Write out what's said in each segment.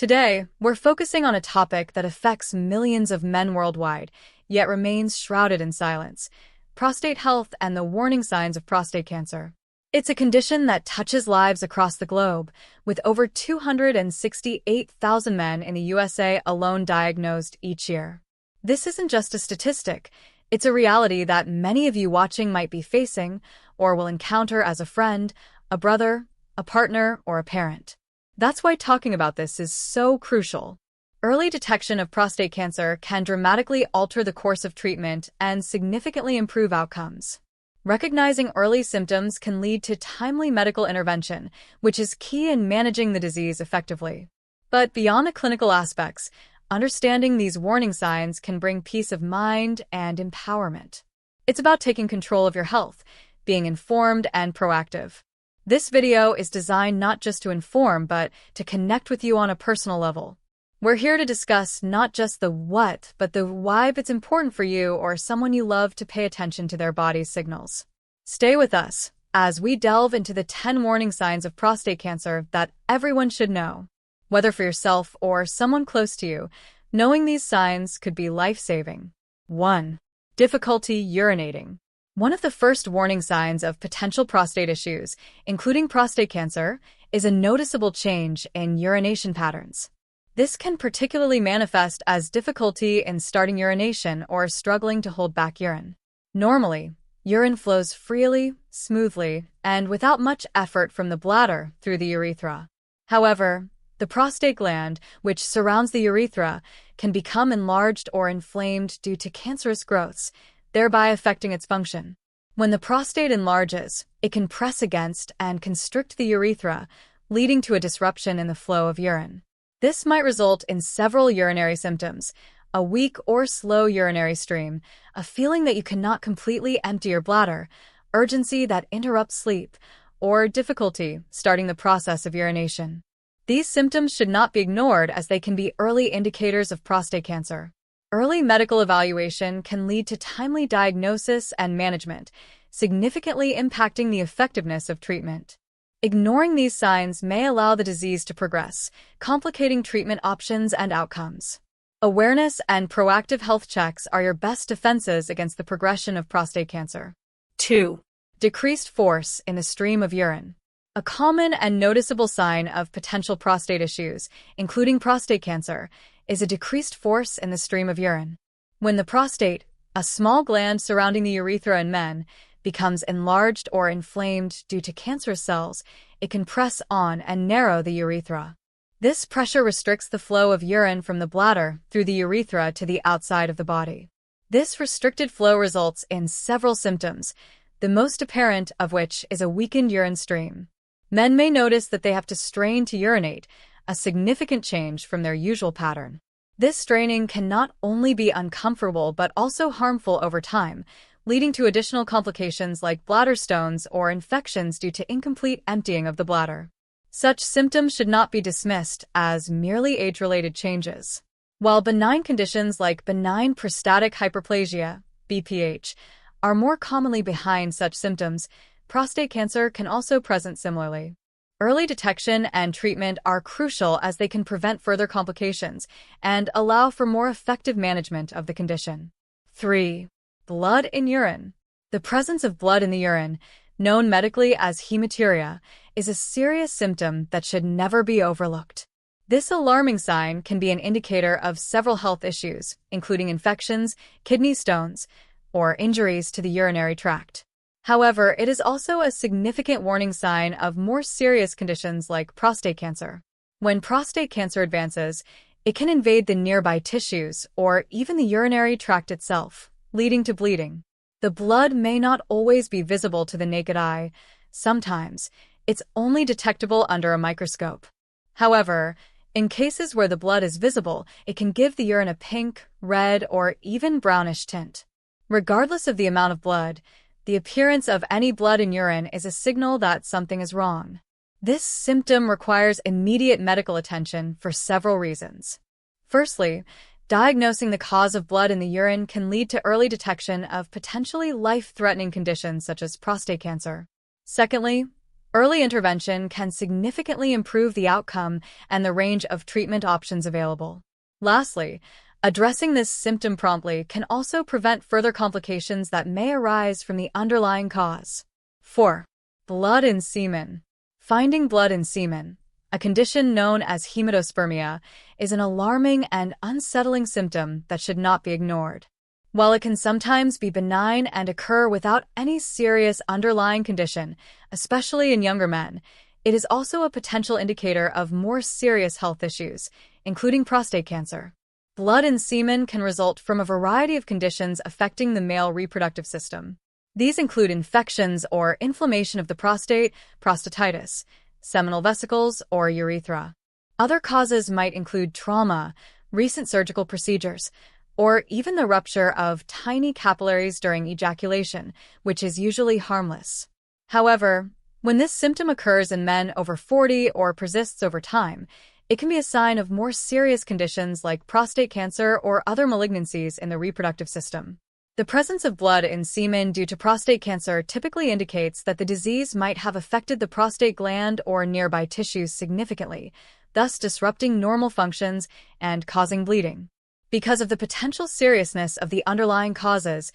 Today, we're focusing on a topic that affects millions of men worldwide, yet remains shrouded in silence: prostate health and the warning signs of prostate cancer. It's a condition that touches lives across the globe, with over 268,000 men in the USA alone diagnosed each year. This isn't just a statistic, it's a reality that many of you watching might be facing, or will encounter as a friend, a brother, a partner, or a parent. That's why talking about this is so crucial. Early detection of prostate cancer can dramatically alter the course of treatment and significantly improve outcomes. Recognizing early symptoms can lead to timely medical intervention, which is key in managing the disease effectively. But beyond the clinical aspects, understanding these warning signs can bring peace of mind and empowerment. It's about taking control of your health, being informed and proactive. This video is designed not just to inform, but to connect with you on a personal level. We're here to discuss not just the what, but the why if it's important for you or someone you love to pay attention to their body's signals. Stay with us as we delve into the 10 warning signs of prostate cancer that everyone should know. Whether for yourself or someone close to you, knowing these signs could be life-saving. 1. Difficulty urinating. One of the first warning signs of potential prostate issues, including prostate cancer, is a noticeable change in urination patterns. This can particularly manifest as difficulty in starting urination or struggling to hold back urine. Normally, urine flows freely, smoothly, and without much effort from the bladder through the urethra. However, the prostate gland, which surrounds the urethra, can become enlarged or inflamed due to cancerous growths, thereby affecting its function. When the prostate enlarges, it can press against and constrict the urethra, leading to a disruption in the flow of urine. This might result in several urinary symptoms: a weak or slow urinary stream, a feeling that you cannot completely empty your bladder, urgency that interrupts sleep, or difficulty starting the process of urination. These symptoms should not be ignored as they can be early indicators of prostate cancer. Early medical evaluation can lead to timely diagnosis and management, significantly impacting the effectiveness of treatment. Ignoring these signs may allow the disease to progress, complicating treatment options and outcomes. Awareness and proactive health checks are your best defenses against the progression of prostate cancer. 2. Decreased force in the stream of urine. A common and noticeable sign of potential prostate issues, including prostate cancer, is a decreased force in the stream of urine. When the prostate, a small gland surrounding the urethra in men, becomes enlarged or inflamed due to cancerous cells, it can press on and narrow the urethra. This pressure restricts the flow of urine from the bladder through the urethra to the outside of the body. This restricted flow results in several symptoms, the most apparent of which is a weakened urine stream. Men may notice that they have to strain to urinate, a significant change from their usual pattern. This straining can not only be uncomfortable but also harmful over time, leading to additional complications like bladder stones or infections due to incomplete emptying of the bladder. Such symptoms should not be dismissed as merely age-related changes. While benign conditions like benign prostatic hyperplasia, BPH, are more commonly behind such symptoms, prostate cancer can also present similarly. Early detection and treatment are crucial as they can prevent further complications and allow for more effective management of the condition. 3. Blood in urine. The presence of blood in the urine, known medically as hematuria, is a serious symptom that should never be overlooked. This alarming sign can be an indicator of several health issues, including infections, kidney stones, or injuries to the urinary tract. However, it is also a significant warning sign of more serious conditions like prostate cancer. When prostate cancer advances, it can invade the nearby tissues or even the urinary tract itself, leading to bleeding. The blood may not always be visible to the naked eye. Sometimes, it's only detectable under a microscope. However, in cases where the blood is visible, it can give the urine a pink, red, or even brownish tint. Regardless of the amount of blood, the appearance of any blood in urine is a signal that something is wrong. This symptom requires immediate medical attention for several reasons. Firstly, diagnosing the cause of blood in the urine can lead to early detection of potentially life-threatening conditions such as prostate cancer. Secondly, Early intervention can significantly improve the outcome and the range of treatment options available. Lastly, addressing this symptom promptly can also prevent further complications that may arise from the underlying cause. 4. Blood in semen. Finding blood in semen, a condition known as hematospermia, is an alarming and unsettling symptom that should not be ignored. While it can sometimes be benign and occur without any serious underlying condition, especially in younger men, it is also a potential indicator of more serious health issues, including prostate cancer. Blood in semen can result from a variety of conditions affecting the male reproductive system. These include infections or inflammation of the prostate, prostatitis, seminal vesicles, or urethra. Other causes might include trauma, recent surgical procedures, or even the rupture of tiny capillaries during ejaculation, which is usually harmless. However, when this symptom occurs in men over 40 or persists over time, it can be a sign of more serious conditions like prostate cancer or other malignancies in the reproductive system. The presence of blood in semen due to prostate cancer typically indicates that the disease might have affected the prostate gland or nearby tissues significantly, thus disrupting normal functions and causing bleeding. Because of the potential seriousness of the underlying causes,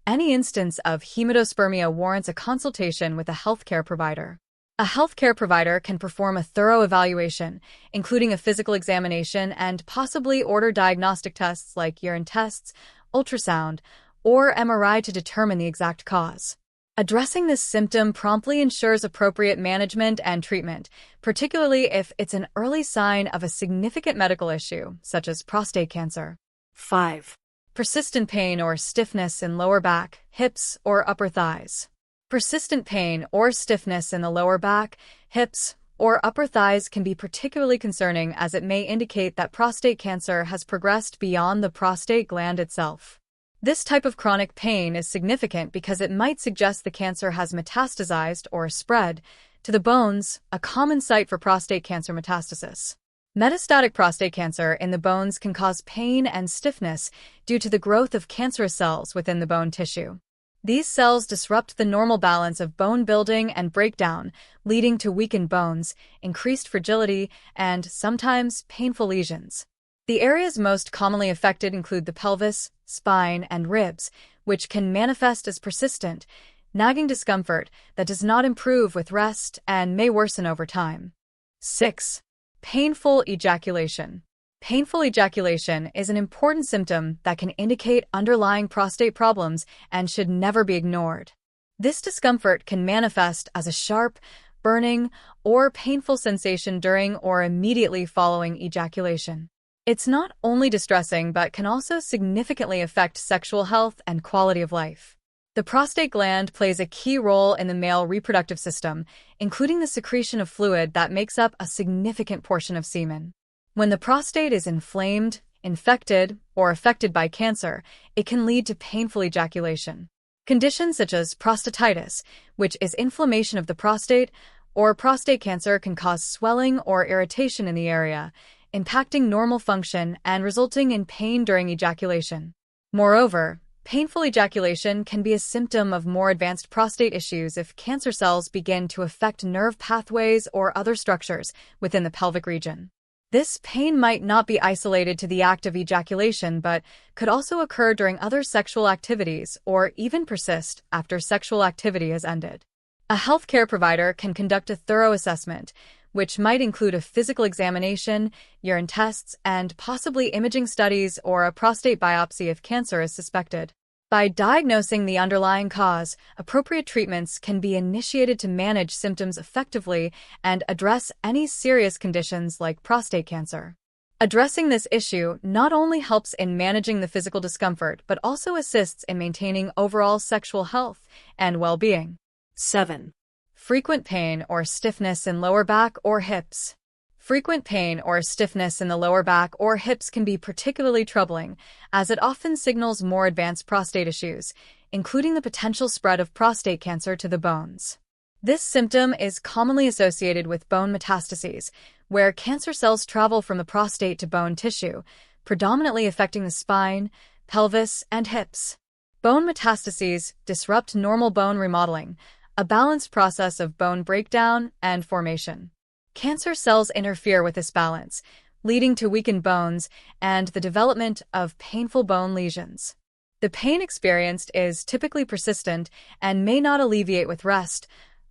any instance of hematospermia warrants a consultation with a healthcare provider. A healthcare provider can perform a thorough evaluation, including a physical examination and possibly order diagnostic tests like urine tests, ultrasound, or MRI to determine the exact cause. Addressing this symptom promptly ensures appropriate management and treatment, particularly if it's an early sign of a significant medical issue, such as prostate cancer. 5. Persistent pain or stiffness in lower back, hips, or upper thighs. Persistent pain or stiffness in the lower back, hips, or upper thighs can be particularly concerning as it may indicate that prostate cancer has progressed beyond the prostate gland itself. This type of chronic pain is significant because it might suggest the cancer has metastasized or spread to the bones, a common site for prostate cancer metastasis. Metastatic prostate cancer in the bones can cause pain and stiffness due to the growth of cancerous cells within the bone tissue. These cells disrupt the normal balance of bone building and breakdown, leading to weakened bones, increased fragility, and sometimes painful lesions. The areas most commonly affected include the pelvis, spine, and ribs, which can manifest as persistent, nagging discomfort that does not improve with rest and may worsen over time. 6. Painful ejaculation. Painful ejaculation is an important symptom that can indicate underlying prostate problems and should never be ignored. This discomfort can manifest as a sharp, burning, or painful sensation during or immediately following ejaculation. It's not only distressing but can also significantly affect sexual health and quality of life. The prostate gland plays a key role in the male reproductive system, including the secretion of fluid that makes up a significant portion of semen. When the prostate is inflamed, infected, or affected by cancer, it can lead to painful ejaculation. Conditions such as prostatitis, which is inflammation of the prostate, or prostate cancer can cause swelling or irritation in the area, impacting normal function and resulting in pain during ejaculation. Moreover, painful ejaculation can be a symptom of more advanced prostate issues if cancer cells begin to affect nerve pathways or other structures within the pelvic region. This pain might not be isolated to the act of ejaculation but could also occur during other sexual activities or even persist after sexual activity has ended. A healthcare provider can conduct a thorough assessment, which might include a physical examination, urine tests, and possibly imaging studies or a prostate biopsy if cancer is suspected. By diagnosing the underlying cause, appropriate treatments can be initiated to manage symptoms effectively and address any serious conditions like prostate cancer. Addressing this issue not only helps in managing the physical discomfort but also assists in maintaining overall sexual health and well-being. 7. Frequent pain or stiffness in lower back or hips. Frequent pain or stiffness in the lower back or hips can be particularly troubling, as it often signals more advanced prostate issues, including the potential spread of prostate cancer to the bones. This symptom is commonly associated with bone metastases, where cancer cells travel from the prostate to bone tissue, predominantly affecting the spine, pelvis, and hips. Bone metastases disrupt normal bone remodeling, a balanced process of bone breakdown and formation. Cancer cells interfere with this balance, leading to weakened bones and the development of painful bone lesions. The pain experienced is typically persistent and may not alleviate with rest,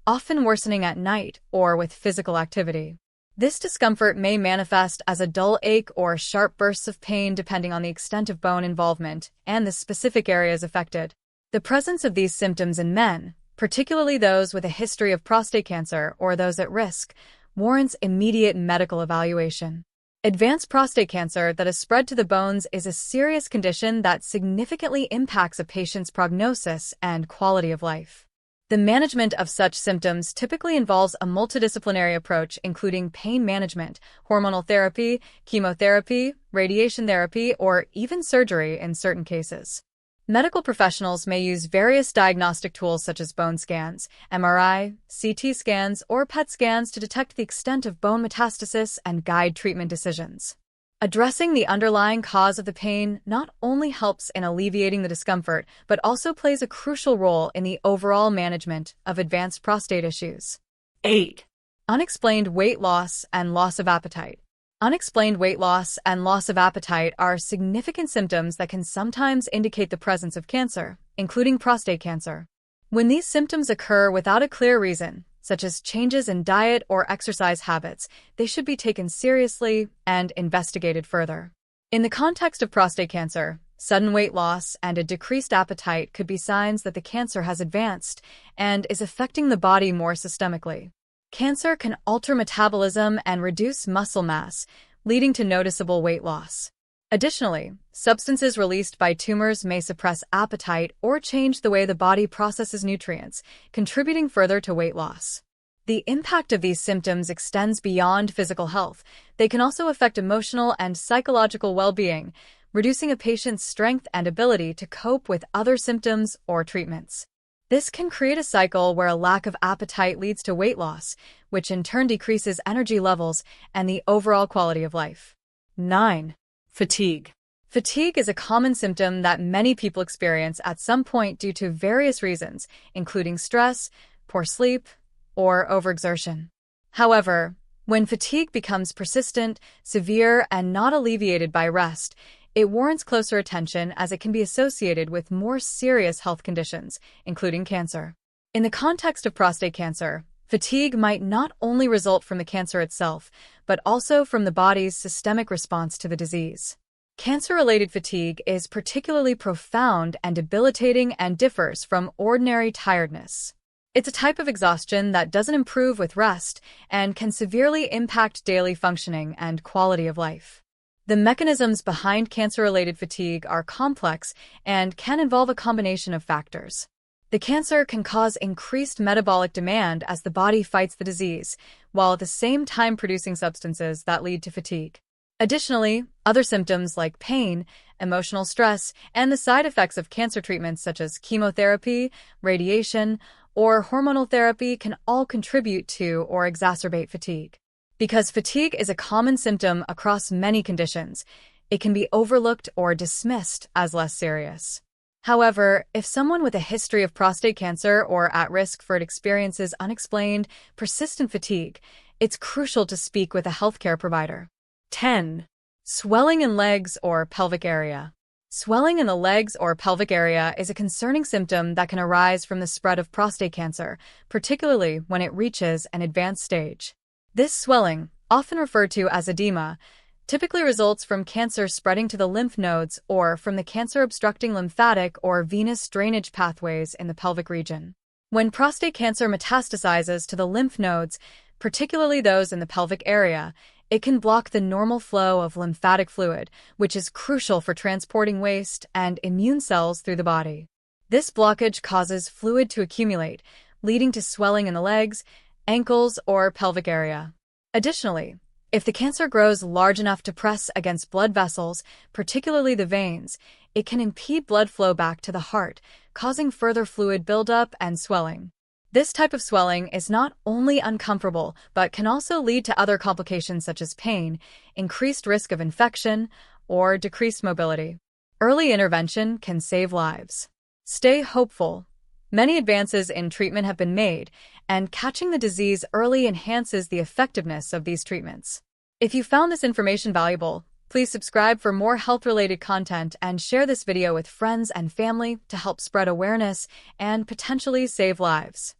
often worsening at night or with physical activity. This discomfort may manifest as a dull ache or sharp bursts of pain depending on the extent of bone involvement and the specific areas affected. The presence of these symptoms in men, particularly those with a history of prostate cancer or those at risk, warrants immediate medical evaluation. Advanced prostate cancer that has spread to the bones is a serious condition that significantly impacts a patient's prognosis and quality of life. The management of such symptoms typically involves a multidisciplinary approach including pain management, hormonal therapy, chemotherapy, radiation therapy, or even surgery in certain cases. Medical professionals may use various diagnostic tools such as bone scans, MRI, CT scans, or PET scans to detect the extent of bone metastasis and guide treatment decisions. Addressing the underlying cause of the pain not only helps in alleviating the discomfort, but also plays a crucial role in the overall management of advanced prostate issues. 8. Unexplained weight loss and loss of appetite. Unexplained weight loss and loss of appetite are significant symptoms that can sometimes indicate the presence of cancer, including prostate cancer. When these symptoms occur without a clear reason, such as changes in diet or exercise habits, they should be taken seriously and investigated further. In the context of prostate cancer, sudden weight loss and a decreased appetite could be signs that the cancer has advanced and is affecting the body more systemically. Cancer can alter metabolism and reduce muscle mass, leading to noticeable weight loss. Additionally, substances released by tumors may suppress appetite or change the way the body processes nutrients, contributing further to weight loss. The impact of these symptoms extends beyond physical health. They can also affect emotional and psychological well-being, reducing a patient's strength and ability to cope with other symptoms or treatments. This can create a cycle where a lack of appetite leads to weight loss, which in turn decreases energy levels and the overall quality of life. 9. Fatigue. Fatigue is a common symptom that many people experience at some point due to various reasons, including stress, poor sleep, or overexertion. However, when fatigue becomes persistent, severe, and not alleviated by rest, it warrants closer attention as it can be associated with more serious health conditions, including cancer. In the context of prostate cancer, fatigue might not only result from the cancer itself, but also from the body's systemic response to the disease. Cancer-related fatigue is particularly profound and debilitating and differs from ordinary tiredness. It's a type of exhaustion that doesn't improve with rest and can severely impact daily functioning and quality of life. The mechanisms behind cancer-related fatigue are complex and can involve a combination of factors. The cancer can cause increased metabolic demand as the body fights the disease, while at the same time producing substances that lead to fatigue. Additionally, other symptoms like pain, emotional stress, and the side effects of cancer treatments such as chemotherapy, radiation, or hormonal therapy can all contribute to or exacerbate fatigue. Because fatigue is a common symptom across many conditions, it can be overlooked or dismissed as less serious. However, if someone with a history of prostate cancer or at risk for it experiences unexplained, persistent fatigue, it's crucial to speak with a healthcare provider. 10. Swelling in legs or pelvic area. Swelling in the legs or pelvic area is a concerning symptom that can arise from the spread of prostate cancer, particularly when it reaches an advanced stage. This swelling, often referred to as edema, typically results from cancer spreading to the lymph nodes or from the cancer obstructing lymphatic or venous drainage pathways in the pelvic region. When prostate cancer metastasizes to the lymph nodes, particularly those in the pelvic area, it can block the normal flow of lymphatic fluid, which is crucial for transporting waste and immune cells through the body. This blockage causes fluid to accumulate, leading to swelling in the legs, ankles, or pelvic area. Additionally, if the cancer grows large enough to press against blood vessels, particularly the veins, it can impede blood flow back to the heart, causing further fluid buildup and swelling. This type of swelling is not only uncomfortable, but can also lead to other complications such as pain, increased risk of infection, or decreased mobility. Early intervention can save lives. Stay hopeful. Many advances in treatment have been made, and catching the disease early enhances the effectiveness of these treatments. If you found this information valuable, please subscribe for more health-related content and share this video with friends and family to help spread awareness and potentially save lives.